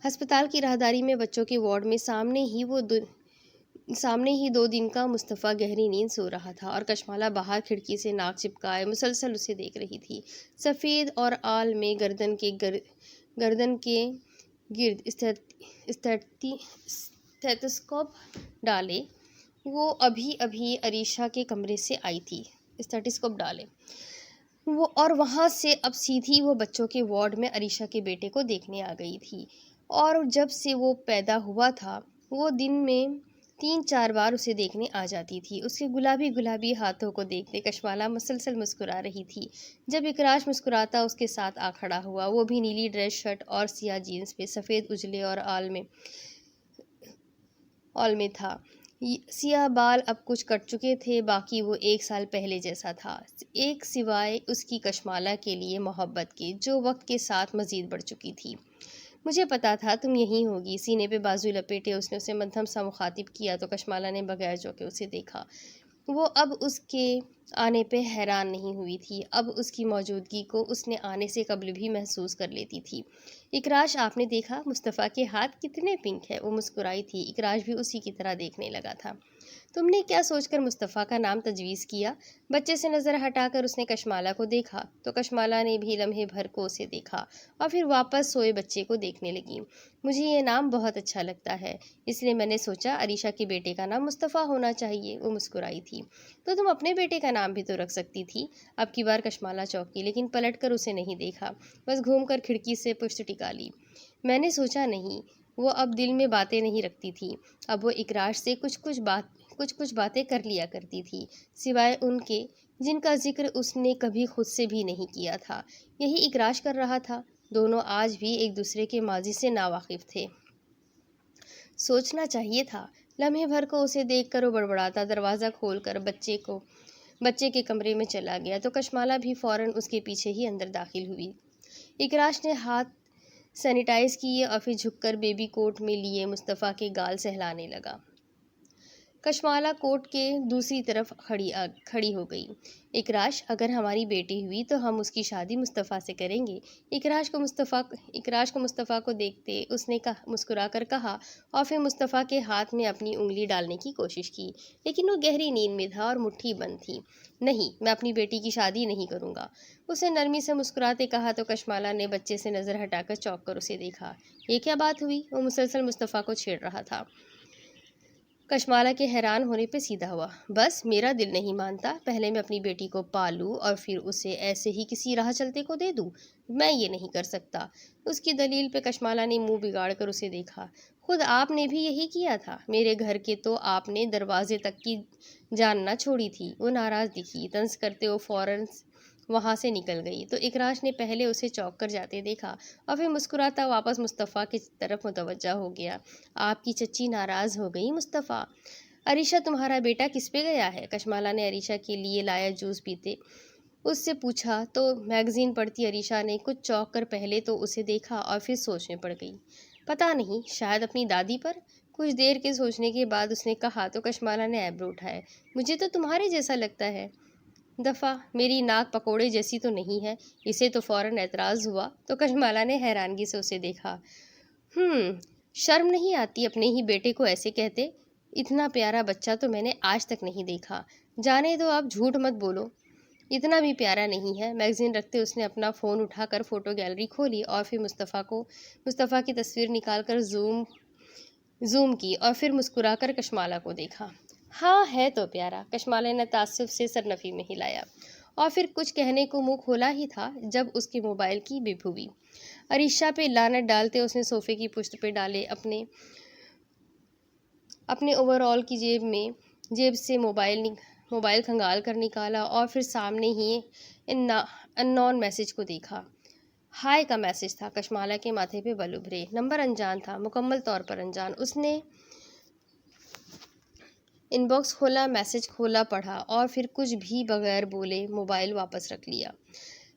ہسپتال کی راہداری میں بچوں کے وارڈ میں سامنے ہی 2 دن کا مصطفیٰ گہری نیند سو رہا تھا، اور کشمالہ باہر کھڑکی سے ناک چپکائے مسلسل اسے دیکھ رہی تھی۔ سفید اور آل میں گردن کے گرد اسٹیتھوسکوپ ڈالے وہ ابھی عریشہ کے کمرے سے آئی تھی۔ اور وہاں سے اب سیدھی وہ بچوں کے وارڈ میں عریشہ کے بیٹے کو دیکھنے آ گئی تھی۔ اور جب سے وہ پیدا ہوا تھا وہ دن میں 3-4 بار اسے دیکھنے آ جاتی تھی۔ اس کے گلابی ہاتھوں کو دیکھتے کشمالہ مسلسل مسکرا رہی تھی۔ جب اکراش مسکراتا اس کے ساتھ آ کھڑا ہوا، وہ بھی نیلی ڈریس شرٹ اور سیاہ جینس پہ، سفید اجلے اور آل میں تھا۔ سیاہ بال اب کچھ کٹ چکے تھے، باقی وہ 1 سال پہلے جیسا تھا، ایک سوائے اس کی کشمالہ کے لیے محبت کے، جو وقت کے ساتھ مزید بڑھ چکی تھی۔ مجھے پتا تھا تم یہیں ہوگی۔ سینے پہ بازو لپیٹے اس نے اسے مدھم سا مخاطب کیا تو کشمالہ نے بغیر جھونکے اسے دیکھا۔ وہ اب اس کے آنے پہ حیران نہیں ہوئی تھی، اب اس کی موجودگی کو اس نے آنے سے قبل بھی محسوس کر لیتی تھی۔ اکراش، آپ نے دیکھا مصطفیٰ کے ہاتھ کتنے پنک ہیں؟ وہ مسکرائی تھی۔ اکراش بھی اسی کی طرح دیکھنے لگا تھا۔ تم نے کیا سوچ کر مصطفیٰ کا نام تجویز کیا؟ بچے سے نظر ہٹا کر اس نے کشمالہ کو دیکھا تو کشمالہ نے بھی لمحے بھر کو اسے دیکھا اور پھر واپس سوئے بچے کو دیکھنے لگی۔ مجھے یہ نام بہت اچھا لگتا ہے، اس لیے میں نے سوچا عریشہ کے بیٹے کا نام مصطفیٰ ہونا چاہیے۔ وہ مسکرائی تھی۔ تو تم اپنے بیٹے کا نام بھی تو رکھ سکتی تھی۔ اب کی بار کشمالہ چونکی، لیکن پلٹ کر اسے نہیں دیکھا، بس گھوم کر کھڑکی سے پشت ٹکا لی۔ میں نے سوچا نہیں۔ وہ اب دل میں باتیں نہیں رکھتی تھی، اب وہ اکراش سے کچھ باتیں کر لیا کرتی تھی، سوائے ان کے جن کا ذکر اس نے کبھی خود سے بھی نہیں کیا تھا۔ یہی اکراش کر رہا تھا۔ دونوں آج بھی ایک دوسرے کے ماضی سے ناواقف تھے۔ سوچنا چاہیے تھا۔ لمحے بھر کو اسے دیکھ کر وہ بڑبڑاتا دروازہ کھول کر بچے کے کمرے میں چلا گیا تو کشمالہ بھی فوراً اس کے پیچھے ہی اندر داخل ہوئی۔ اکراش نے ہاتھ سینیٹائز کیے اور پھر جھک کر بیبی کوٹ میں لیے مصطفیٰ کے گال سہلانے لگا۔ کشمالہ کوٹ کے دوسری طرف کھڑی ہو گئی۔ اکراش، اگر ہماری بیٹی ہوئی تو ہم اس کی شادی مصطفیٰ سے کریں گے۔ اکراش کو مصطفیٰ کو دیکھتے اس نے مسکرا کر کہا اور پھر مصطفیٰ کے ہاتھ میں اپنی انگلی ڈالنے کی کوشش کی، لیکن وہ گہری نیند میں تھا اور مٹھی بند تھی۔ نہیں، میں اپنی بیٹی کی شادی نہیں کروں گا، اس نے نرمی سے مسکراتے کہا تو کشمالہ نے بچے سے نظر ہٹا کر چونک کر اسے دیکھا۔ یہ کیا بات ہوئی؟ وہ مسلسل مصطفیٰ کو چھیڑ رہا تھا۔ کشمالہ کے حیران ہونے پہ سیدھا ہوا۔ بس میرا دل نہیں مانتا، پہلے میں اپنی بیٹی کو پالوں اور پھر اسے ایسے ہی کسی راہ چلتے کو دے دوں؟ میں یہ نہیں کر سکتا۔ اس کی دلیل پہ کشمالہ نے منہ بگاڑ کر اسے دیکھا۔ خود آپ نے بھی یہی کیا تھا، میرے گھر کے تو آپ نے دروازے تک کی جان نہ چھوڑی تھی۔ وہ ناراض دکھی، طنز کرتے وہ فوراً وہاں سے نکل گئی تو اکراش نے پہلے اسے چونک کر جاتے دیکھا اور پھر مسکراتا واپس مصطفیٰ کی طرف متوجہ ہو گیا۔ آپ کی چچی ناراض ہو گئی مصطفیٰ؟ عریشہ تمہارا بیٹا کس پہ گیا ہے؟ کشمالہ نے عریشہ کے لیے لایا جوس پیتے اس سے پوچھا تو میگزین پڑھتی عریشہ نے کچھ چونک کر پہلے تو اسے دیکھا اور پھر سوچ میں پڑ گئی۔ پتہ نہیں، شاید اپنی دادی پر۔ کچھ دیر کے سوچنے کے بعد اس نے کہا تو کشمالہ نے ایبرو اٹھائے۔ مجھے تو تمہارے جیسا لگتا ہے۔ دفعہ، میری ناک پکوڑے جیسی تو نہیں ہے؟ اسے تو فوراً اعتراض ہوا تو کشمالہ نے حیرانگی سے اسے دیکھا۔ شرم نہیں آتی اپنے ہی بیٹے کو ایسے کہتے؟ اتنا پیارا بچہ تو میں نے آج تک نہیں دیکھا۔ جانے دو، آپ جھوٹ مت بولو، اتنا بھی پیارا نہیں ہے۔ میگزین رکھتے اس نے اپنا فون اٹھا کر فوٹو گیلری کھولی اور پھر مصطفیٰ کی تصویر نکال کر زوم کی اور پھر مسکرا کر کشمالہ کو دیکھا۔ ہاں، ہے تو پیارا، کشمالہ نے تعصب سے سر نفی میں ہلایا اور پھر کچھ کہنے کو منہ کھولا ہی تھا جب اس کے موبائل کی بپ ہوئی۔ عریشہ پہ لعنت ڈالتے اس نے صوفے کی پشت پہ ڈالے اپنے اوور آل کی جیب سے موبائل کھنگال کر نکالا اور پھر سامنے ہی ان نون میسج کو دیکھا۔ ہائے کا میسج تھا۔ کشمالہ کے ماتھے پہ بل ابھرے۔ نمبر انجان تھا، مکمل طور پر انجان۔ اس نے ان باکس کھولا، میسج کھولا، پڑھا اور پھر کچھ بھی بغیر بولے موبائل واپس رکھ لیا۔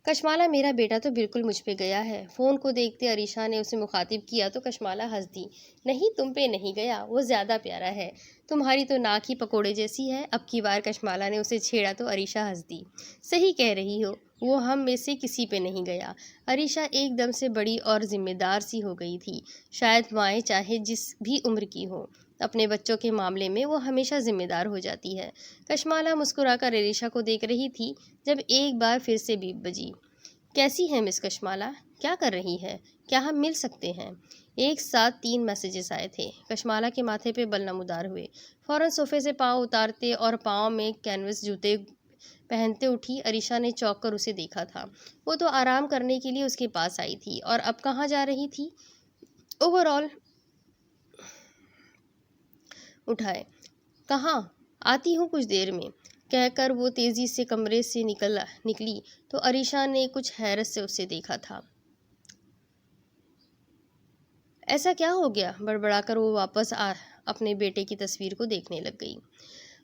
کشمالہ، میرا بیٹا تو بالکل مجھ پہ گیا ہے۔ فون کو دیکھتے عریشہ نے اسے مخاطب کیا تو کشمالہ ہنس دی۔ نہیں، تم پہ نہیں گیا، وہ زیادہ پیارا ہے، تمہاری تو ناک ہی پکوڑے جیسی ہے۔ اب کی بار کشمالہ نے اسے چھیڑا تو عریشہ ہنس دی۔ صحیح کہہ رہی ہو، وہ ہم میں سے کسی پہ نہیں گیا۔ عریشہ ایک دم سے بڑی اور ذمہ دار سی ہو گئی تھی۔ شاید مائیں چاہے جس بھی عمر کی ہوں، اپنے بچوں کے معاملے میں وہ ہمیشہ ذمہ دار ہو جاتی ہے۔ کشمالہ مسکرا کر عریشہ کو دیکھ رہی تھی جب ایک بار پھر سے بیپ بجی۔ کیسی ہے مس کشمالہ؟ کیا کر رہی ہے؟ کیا ہم مل سکتے ہیں؟ ایک ساتھ 3 میسیجز آئے تھے۔ کشمالہ کے ماتھے پہ بل نمودار ہوئے۔ فوراً صوفے سے پاؤں اتارتے اور پاؤں میں کینوس جوتے پہنتے اٹھی۔ عریشہ نے چونک کر اسے دیکھا تھا۔ وہ تو آرام کرنے کے لیے اس کے پاس آئی تھی اور اب کہاں جا رہی تھی؟ اوور آل اٹھائے۔ کہاں؟ آتی ہوں کچھ دیر میں، کہہ کر وہ تیزی سے کمرے سے نکلی تو عریشہ نے کچھ حیرت سے اسے دیکھا تھا۔ ایسا کیا ہو گیا؟ بڑبڑا کر وہ واپس اپنے بیٹے کی تصویر کو دیکھنے لگ گئی۔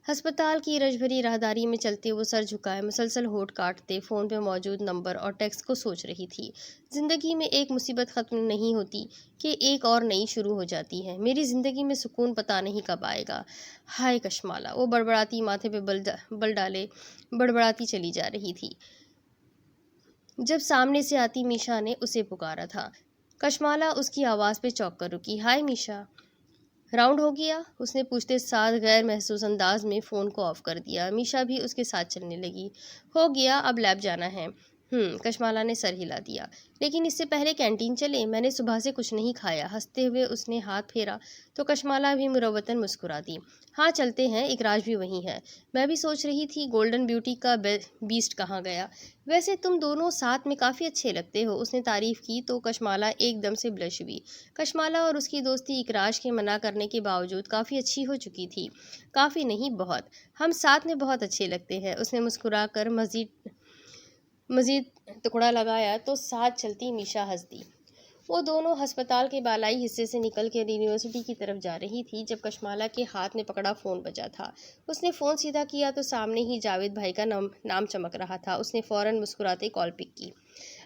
ہسپتال کی رش بھری راہداری میں چلتے وہ سر جھکائے مسلسل ہونٹ کاٹتے فون پہ موجود نمبر اور ٹیکسٹ کو سوچ رہی تھی۔ زندگی میں ایک مصیبت ختم نہیں ہوتی کہ ایک اور نئی شروع ہو جاتی ہے۔ میری زندگی میں سکون پتہ نہیں کب آئے گا۔ ہائے کشمالہ، وہ بڑبڑاتی ماتھے پہ بل ڈالے بڑبڑاتی چلی جا رہی تھی جب سامنے سے آتی میشا نے اسے پکارا تھا۔ کشمالہ اس کی آواز پہ چونک کر رکی۔ ہائے میشا، راؤنڈ ہو گیا؟ اس نے پوچھتے ساتھ غیر محسوس انداز میں فون کو آف کر دیا۔ میشا بھی اس کے ساتھ چلنے لگی۔ ہو گیا، اب لیب جانا ہے۔ کشمالہ نے سر ہلا دیا۔ لیکن اس سے پہلے کینٹین چلیں، میں نے صبح سے کچھ نہیں کھایا۔ ہنستے ہوئے اس نے ہاتھ پھیرا تو کشمالہ بھی مروتاً مسکرا دی۔ ہاں چلتے ہیں، اکراش بھی وہیں ہے۔ میں بھی سوچ رہی تھی گولڈن بیوٹی کا بیسٹ کہاں گیا؟ ویسے تم دونوں ساتھ میں کافی اچھے لگتے ہو، اس نے تعریف کی تو کشمالہ ایک دم سے بلش ہوئی۔ کشمالہ اور اس کی دوستی اکراش کے منع کرنے کے باوجود کافی اچھی ہو چکی تھی۔ کافی نہیں، بہت۔ ہم ساتھ میں بہت اچھے لگتے ہیں، اس نے مسکرا کر مزید ٹکڑا لگایا تو ساتھ چلتی میشا ہنس دی۔ وہ دونوں ہسپتال کے بالائی حصے سے نکل کر یونیورسٹی کی طرف جا رہی تھی جب کشمالہ کے ہاتھ میں پکڑا فون بجا تھا۔ اس نے فون سیدھا کیا تو سامنے ہی جاوید بھائی کا نام چمک رہا تھا۔ اس نے فوراً مسکراتے کال پک کی۔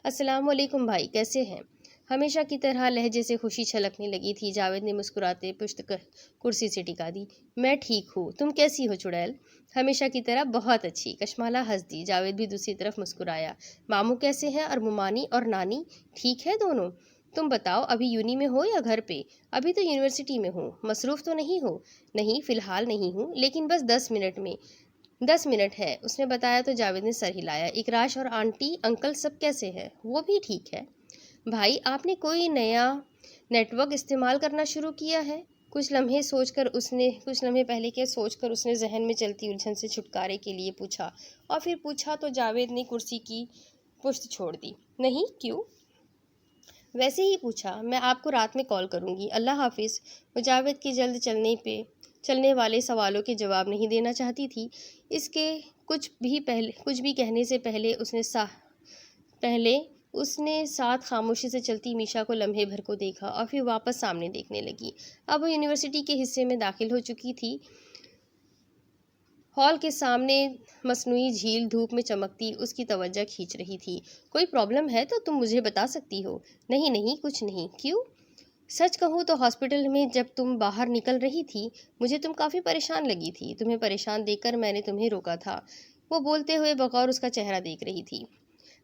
السلام علیکم بھائی، کیسے ہیں؟ ہمیشہ کی طرح لہجے سے خوشی چھلکنے لگی تھی۔ جاوید نے مسکراتے پشت کرسی سے ٹکا دی۔ میں ٹھیک ہوں، تم کیسی ہو چڑیل؟ ہمیشہ کی طرح بہت اچھی، کشمالہ ہنس دی۔ جاوید بھی دوسری طرف مسکرایا۔ ماموں کیسے ہیں اور ممانی اور نانی ٹھیک ہے دونوں؟ تم بتاؤ، ابھی یونی میں ہو یا گھر پہ؟ ابھی تو یونیورسٹی میں ہوں۔ مصروف تو نہیں ہو؟ نہیں فی الحال نہیں ہوں، لیکن بس 10 منٹ ہے، اس نے بتایا تو جاوید نے سر ہلایا۔ اکراش اور آنٹی انکل سب کیسے ہیں؟ وہ بھی ٹھیک ہے۔ بھائی آپ نے کوئی نیا نیٹ ورک استعمال کرنا شروع کیا ہے؟ کچھ لمحے پہلے کے سوچ کر اس نے ذہن میں چلتی الجھن سے چھٹکارے کے لیے پوچھا، اور پھر پوچھا تو جاوید نے کرسی کی پشت چھوڑ دی۔ نہیں، کیوں؟ ویسے ہی پوچھا۔ میں آپ کو رات میں کال کروں گی، اللہ حافظ۔ وہ جاوید کے جلد چلنے والے سوالوں کے جواب نہیں دینا چاہتی تھی۔ اس کے کچھ بھی کہنے سے پہلے اس نے ساتھ خاموشی سے چلتی میشا کو لمحے بھر کو دیکھا اور پھر واپس سامنے دیکھنے لگی۔ اب وہ یونیورسٹی کے حصے میں داخل ہو چکی تھی۔ ہال کے سامنے مصنوعی جھیل دھوپ میں چمکتی اس کی توجہ کھینچ رہی تھی۔ کوئی پرابلم ہے تو تم مجھے بتا سکتی ہو۔ نہیں کچھ نہیں۔ کیوں؟ سچ کہوں تو ہاسپٹل میں جب تم باہر نکل رہی تھی مجھے تم کافی پریشان لگی تھی۔ تمہیں پریشان دیکھ کر میں نے تمہیں روکا تھا۔ وہ بولتے ہوئے بغور اس کا چہرہ دیکھ رہی تھی۔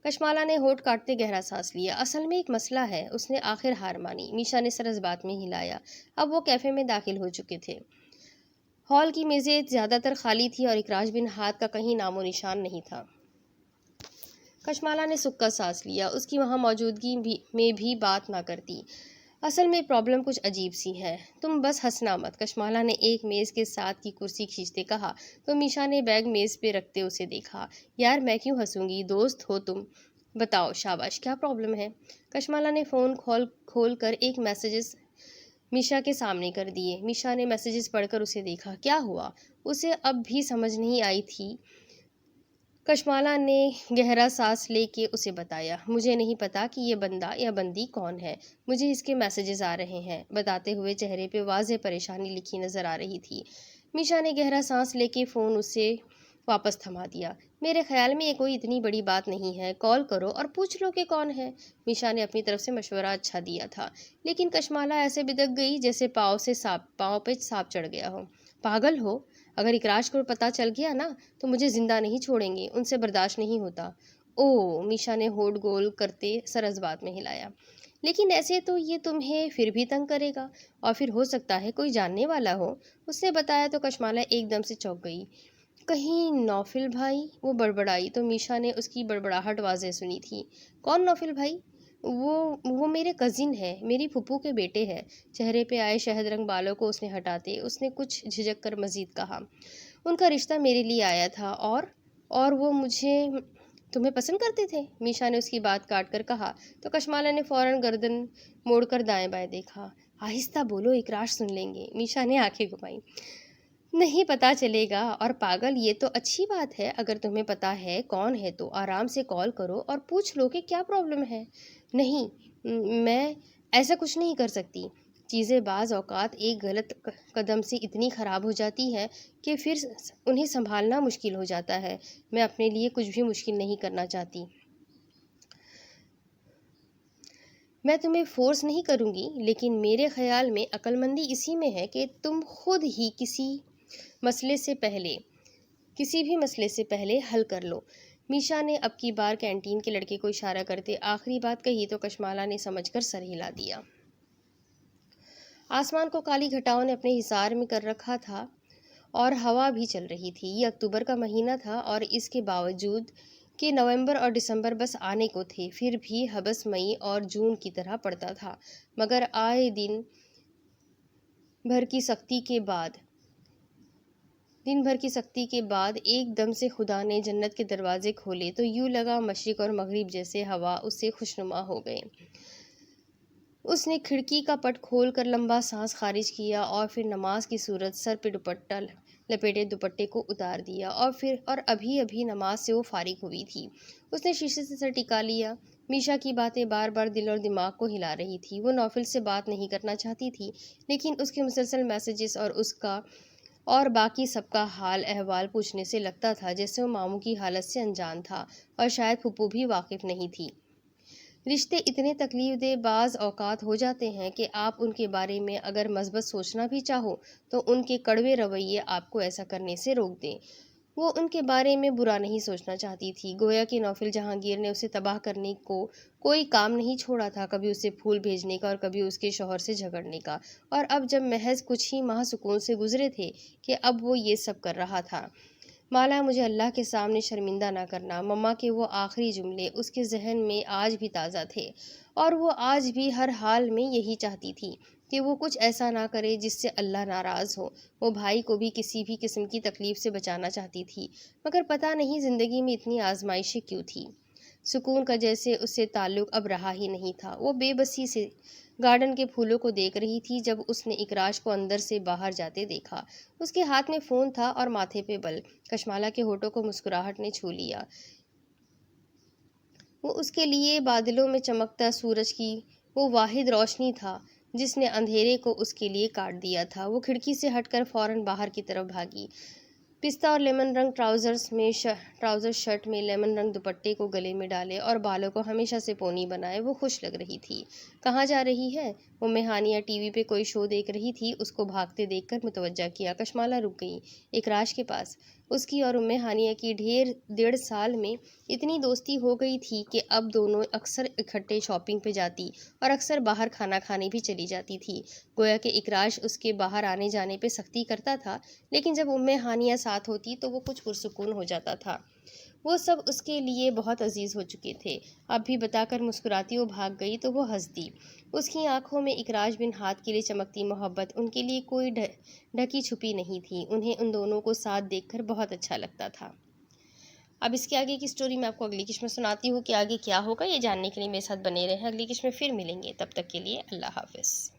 کشمالہ نے ہونٹ کاٹتے گہرا سانس لیا۔ اصل میں ایک مسئلہ ہے، اس نے آخر ہار مانی۔ میشا نے سر اس بات میں ہلایا۔ اب وہ کیفے میں داخل ہو چکے تھے۔ ہال کی میزیں زیادہ تر خالی تھی اور اکراش بن ہاتھ کا کہیں نام و نشان نہیں تھا۔ کشمالہ نے سکا سانس لیا۔ اس کی وہاں موجودگی میں بھی بات نہ کرتی۔ اصل میں پرابلم کچھ عجیب سی ہے، تم بس ہنسنا مت، کشمالہ نے ایک میز کے ساتھ کی کرسی کھینچتے کہا تو میشا نے بیگ میز پہ رکھتے اسے دیکھا۔ یار میں کیوں ہنسوں گی، دوست ہو تم، بتاؤ شاباش کیا پرابلم ہے؟ کشمالہ نے فون کھول کر ایک میسیجز میشا کے سامنے کر دیے۔ میشا نے میسیجز پڑھ کر اسے دیکھا۔ کیا ہوا؟ اسے اب بھی سمجھ نہیں آئی تھی۔ کشمالہ نے گہرا سانس لے کے اسے بتایا، مجھے نہیں پتا کہ یہ بندہ یا بندی کون ہے، مجھے اس کے میسیجز آ رہے ہیں، بتاتے ہوئے چہرے پہ واضح پریشانی لکھی نظر آ رہی تھی۔ میشا نے گہرا سانس لے کے فون اسے واپس تھما دیا۔ میرے خیال میں یہ کوئی اتنی بڑی بات نہیں ہے، کال کرو اور پوچھ لو کہ کون ہے۔ میشا نے اپنی طرف سے مشورہ اچھا دیا تھا، لیکن کشمالہ ایسے بدک گئی جیسے پاؤں پہ سانپ چڑھ گیا ہو۔ پاگل ہو، اگر اکراش کو پتہ چل گیا نا تو مجھے زندہ نہیں چھوڑیں گے، ان سے برداشت نہیں ہوتا۔ اوہ، میشا نے ہونٹ گول کرتے سر اس بات میں ہلایا۔ لیکن ایسے تو یہ تمہیں پھر بھی تنگ کرے گا، اور پھر ہو سکتا ہے کوئی جاننے والا ہو، اس نے بتایا تو کشمالہ ایک دم سے چونک گئی۔ کہیں نوفل بھائی؟ وہ بڑبڑائی تو میشا نے اس کی بڑبڑاہٹ واضح سنی تھی۔ کون نوفل بھائی؟ وہ میرے کزن ہے، میری پھپھو کے بیٹے ہیں۔ چہرے پہ آئے شہد رنگ بالوں کو اس نے ہٹاتے اس نے کچھ جھجک کر مزید کہا، ان کا رشتہ میرے لیے آیا تھا اور وہ تمہیں پسند کرتے تھے؟ میشا نے اس کی بات کاٹ کر کہا تو کشمالہ نے فوراً گردن موڑ کر دائیں بائیں دیکھا۔ آہستہ بولو، اکراش سن لیں گے۔ میشا نے آنکھیں گھمائیں۔ نہیں پتا چلے گا، اور پاگل یہ تو اچھی بات ہے، اگر تمہیں پتا ہے کون ہے تو آرام سے کال کرو اور پوچھ لو کہ کیا پرابلم ہے۔ نہیں، میں ایسا کچھ نہیں کر سکتی۔ چیزیں بعض اوقات ایک غلط قدم سے اتنی خراب ہو جاتی ہے کہ پھر انہیں سنبھالنا مشکل ہو جاتا ہے۔ میں اپنے لیے کچھ بھی مشکل نہیں کرنا چاہتی۔ میں تمہیں فورس نہیں کروں گی، لیکن میرے خیال میں عقل مندی اسی میں ہے کہ تم خود ہی کسی بھی مسئلے سے پہلے حل کر لو۔ میشا نے اب کی بار کینٹین کے لڑکے کو اشارہ کرتے آخری بات کہی تو کشمالہ نے سمجھ کر سر ہلا دیا۔ آسمان کو کالی گھٹاؤں نے اپنے حصار میں کر رکھا تھا اور ہوا بھی چل رہی تھی۔ یہ اکتوبر کا مہینہ تھا اور اس کے باوجود کہ نومبر اور دسمبر بس آنے کو تھے، پھر بھی حبس مئی اور جون کی طرح پڑتا تھا۔ مگر آئے دن بھر کی سختی کے بعد ایک دم سے خدا نے جنت کے دروازے کھولے تو یوں لگا مشرق اور مغرب جیسے ہوا اس سے خوشنما ہو گئے۔ اس نے کھڑکی کا پٹ کھول کر لمبا سانس خارج کیا اور پھر نماز کی صورت سر پہ لپیٹے دوپٹے کو اتار دیا اور ابھی نماز سے وہ فارغ ہوئی تھی۔ اس نے شیشے سے سر ٹکا لیا۔ میشا کی باتیں بار بار دل اور دماغ کو ہلا رہی تھی۔ وہ نوفل سے بات نہیں کرنا چاہتی تھی، لیکن اس کے مسلسل میسیجز اور اس کا اور باقی سب کا حال احوال پوچھنے سے لگتا تھا جیسے وہ ماموں کی حالت سے انجان تھا اور شاید پھپھو بھی واقف نہیں تھی۔ رشتے اتنے تکلیف دہ بعض اوقات ہو جاتے ہیں کہ آپ ان کے بارے میں اگر مثبت سوچنا بھی چاہو تو ان کے کڑوے رویے آپ کو ایسا کرنے سے روک دیں۔ وہ ان کے بارے میں برا نہیں سوچنا چاہتی تھی، گویا کہ نوفل جہانگیر نے اسے تباہ کرنے کو کوئی کام نہیں چھوڑا تھا، کبھی اسے پھول بھیجنے کا اور کبھی اس کے شوہر سے جھگڑنے کا، اور اب جب محض کچھ ہی ماہ سکون سے گزرے تھے کہ اب وہ یہ سب کر رہا تھا۔ مالا، مجھے اللہ کے سامنے شرمندہ نہ کرنا، مما کے وہ آخری جملے اس کے ذہن میں آج بھی تازہ تھے، اور وہ آج بھی ہر حال میں یہی چاہتی تھی کہ وہ کچھ ایسا نہ کرے جس سے اللہ ناراض ہو۔ وہ بھائی کو بھی کسی بھی قسم کی تکلیف سے بچانا چاہتی تھی، مگر پتہ نہیں زندگی میں اتنی آزمائشیں کیوں تھی۔ سکون کا جیسے اس سے تعلق اب رہا ہی نہیں تھا۔ وہ بے بسی سے گارڈن کے پھولوں کو دیکھ رہی تھی جب اس نے اکراش کو اندر سے باہر جاتے دیکھا۔ اس کے ہاتھ میں فون تھا اور ماتھے پہ بل۔ کشمالہ کے ہونٹوں کو مسکراہٹ نے چھو لیا۔ وہ اس کے لیے بادلوں میں چمکتا سورج کی وہ واحد روشنی تھا جس نے اندھیرے کو اس کے لیے کاٹ دیا تھا۔ وہ کھڑکی سے ہٹ کر فوراً باہر کی طرف بھاگی۔ پستہ اور لیمن رنگ ٹراؤزر شرٹ میں لیمن رنگ دوپٹے کو گلے میں ڈالے اور بالوں کو ہمیشہ سے پونی بنائے وہ خوش لگ رہی تھی۔ کہاں جا رہی ہے؟ ام ہانیہ ٹی وی پہ کوئی شو دیکھ رہی تھی۔ اس کو بھاگتے دیکھ کر متوجہ کیا۔ کشمالہ رک گئی اکراش کے پاس۔ اس کی اور ام ہانیہ کی 1.5 سال میں اتنی دوستی ہو گئی تھی کہ اب دونوں اکثر اکٹھے شاپنگ پہ جاتی اور اکثر باہر کھانا کھانے بھی چلی جاتی تھی۔ گویا کہ اکراش اس کے باہر آنے جانے پہ سختی کرتا تھا، لیکن جب ام ہانیہ ساتھ ہوتی تو وہ کچھ پرسکون ہو جاتا تھا۔ وہ سب اس کے لیے بہت عزیز ہو چکے تھے۔ اب بھی بتا کر مسکراتی وہ بھاگ گئی تو وہ ہنس دی۔ اس کی آنکھوں میں اکراش بن ہاتھ کے لیے چمکتی محبت ان کے لیے کوئی ڈھکی چھپی نہیں تھی۔ انہیں ان دونوں کو ساتھ دیکھ کر بہت اچھا لگتا تھا۔ اب اس کے آگے کی سٹوری میں آپ کو اگلی قسط میں سناتی ہوں کہ آگے کیا ہوگا۔ یہ جاننے کے لیے میرے ساتھ بنے رہیں۔ اگلی قسط میں پھر ملیں گے، تب تک کے لیے اللہ حافظ۔